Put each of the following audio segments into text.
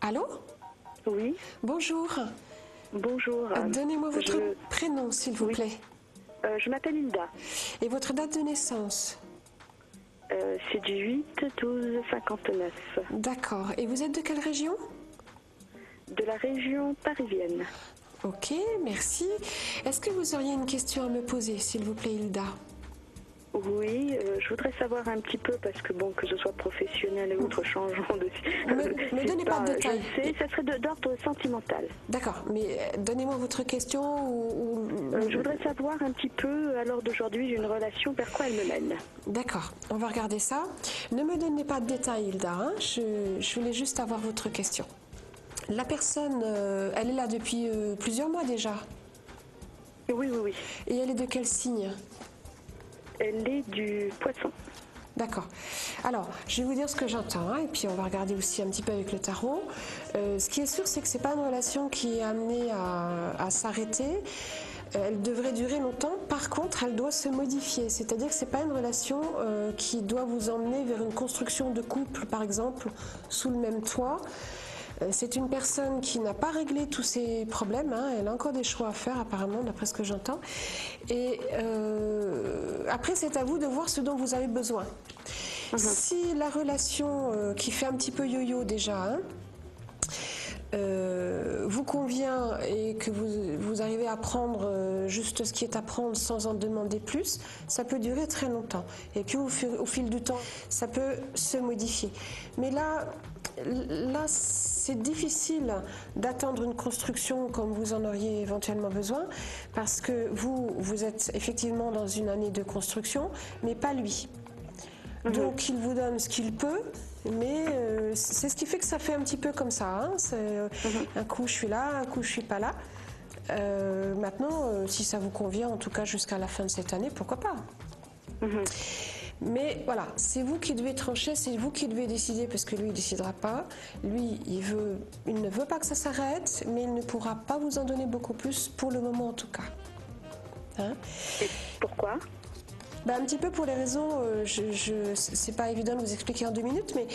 Allô? Oui, Bonjour. bonjour. Donnez-moi votre prénom, s'il vous Oui. plaît. Je m'appelle Hilda. Et votre date de naissance. C'est du 8-12-59, D'accord. Et vous êtes de quelle région? de la région parisienne. Ok, merci. Est-ce que vous auriez une question à me poser, s'il vous plaît, Hilda? Oui, je voudrais savoir un petit peu, parce que bon, que ce soit professionnel et autre, changeons de... Me donnez pas de détails. Je sais, ça serait d'ordre sentimental. D'accord, mais donnez-moi votre question Je voudrais savoir un petit peu, à l'heure d'aujourd'hui, j'ai une relation, vers quoi elle me mène. D'accord, on va regarder ça. Ne me donnez pas de détails, Hilda, hein. Je voulais juste avoir votre question. La personne, elle est là depuis plusieurs mois déjà. Oui, oui, oui. Et elle est de quel signe? Elle est du poisson. D'accord. Alors, je vais vous dire ce que j'entends, hein, et puis on va regarder aussi un petit peu avec le tarot. Ce qui est sûr, c'est que c'est pas une relation qui est amenée à s'arrêter. Elle devrait durer longtemps. Par contre, elle doit se modifier. C'est-à-dire que c'est pas une relation qui doit vous emmener vers une construction de couple, par exemple, sous le même toit. C'est une personne qui n'a pas réglé tous ses problèmes, hein. Elle a encore des choix à faire apparemment, d'après ce que j'entends. Et après, c'est à vous de voir ce dont vous avez besoin. Si la relation qui fait un petit peu yo-yo déjà, hein, vous convient et que vous arrivez à prendre juste ce qui est à prendre sans en demander plus, ça peut durer très longtemps. Et puis au fil du temps, ça peut se modifier. Mais là c'est difficile d'attendre une construction comme vous en auriez éventuellement besoin, parce que vous êtes effectivement dans une année de construction, mais pas lui. Donc il vous donne ce qu'il peut, mais c'est ce qui fait que ça fait un petit peu comme ça, hein. Un coup je suis là, un coup je suis pas là. Maintenant, si ça vous convient, en tout cas jusqu'à la fin de cette année, pourquoi pas. Mais voilà, c'est vous qui devez trancher, c'est vous qui devez décider, parce que lui il décidera pas. Lui il ne veut pas que ça s'arrête, mais il ne pourra pas vous en donner beaucoup plus pour le moment en tout cas. Hein? Et pourquoi ? Un petit peu pour les raisons, c'est pas évident de vous expliquer en 2 minutes, mais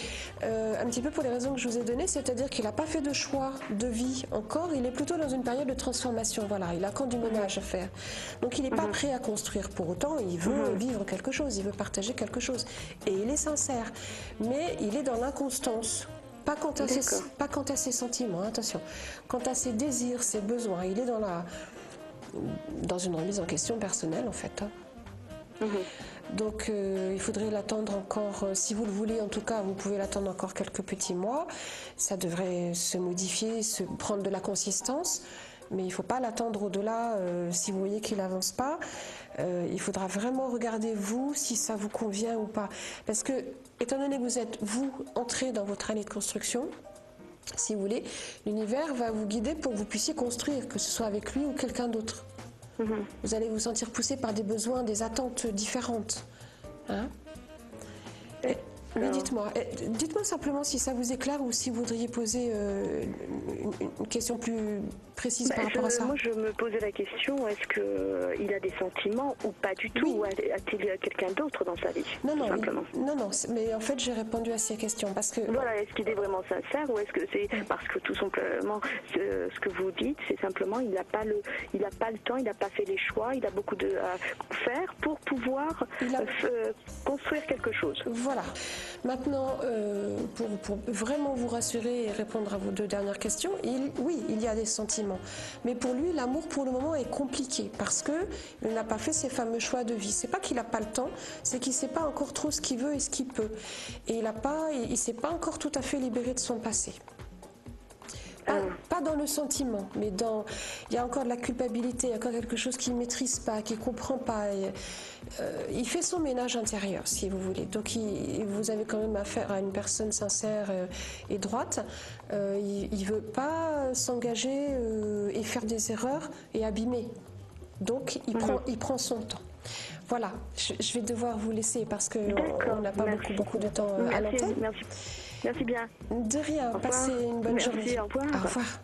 un petit peu pour les raisons que je vous ai données, c'est-à-dire qu'il n'a pas fait de choix de vie encore, il est plutôt dans une période de transformation, voilà, il a encore du ménage à faire. Donc il n'est pas prêt à construire pour autant, il veut vivre quelque chose, il veut partager quelque chose. Et il est sincère, mais il est dans l'inconstance. Pas quant à ses sentiments, attention. Quant à ses désirs, ses besoins, il est dans une remise en question personnelle en fait, hein. Donc il faudrait l'attendre encore, si vous le voulez en tout cas, vous pouvez l'attendre encore quelques petits mois. Ça devrait se modifier, prendre de la consistance, mais il ne faut pas l'attendre au-delà si vous voyez qu'il n'avance pas. Il faudra vraiment regarder vous si ça vous convient ou pas. Parce que, étant donné que vous êtes, vous, entré dans votre année de construction, si vous voulez, l'univers va vous guider pour que vous puissiez construire, que ce soit avec lui ou quelqu'un d'autre. Vous allez vous sentir poussé par des besoins, des attentes différentes. Hein? Mais dites-moi simplement si ça vous éclaire ou si vous voudriez poser une question plus précise par rapport à ça. Moi, je me posais la question, est-ce qu'il a des sentiments ou pas du tout? Ou a-t-il quelqu'un d'autre dans sa vie? Non, mais en fait, j'ai répondu à ces questions parce que... Voilà, est-ce qu'il est vraiment sincère ou est-ce que c'est parce que tout simplement, ce que vous dites, c'est simplement, il n'a pas le temps, il n'a pas fait les choix, il a beaucoup à faire pour pouvoir construire quelque chose. Voilà. Maintenant, pour vraiment vous rassurer et répondre à vos 2 dernières questions, oui, il y a des sentiments. Mais pour lui, l'amour, pour le moment, est compliqué parce qu'il n'a pas fait ses fameux choix de vie. C'est pas qu'il n'a pas le temps, c'est qu'il ne sait pas encore trop ce qu'il veut et ce qu'il peut. Et il ne s'est pas encore tout à fait libéré de son passé. Pas dans le sentiment, mais il y a encore de la culpabilité, il y a encore quelque chose qu'il ne maîtrise pas, qu'il ne comprend pas. Il fait son ménage intérieur, si vous voulez. Donc vous avez quand même affaire à une personne sincère et droite. Il ne veut pas s'engager et faire des erreurs et abîmer. Donc il prend son temps. Voilà, je vais devoir vous laisser parce qu'on n'a pas beaucoup de temps à l'antenne. Merci bien. De rien, passez une bonne journée. Au revoir. Au revoir.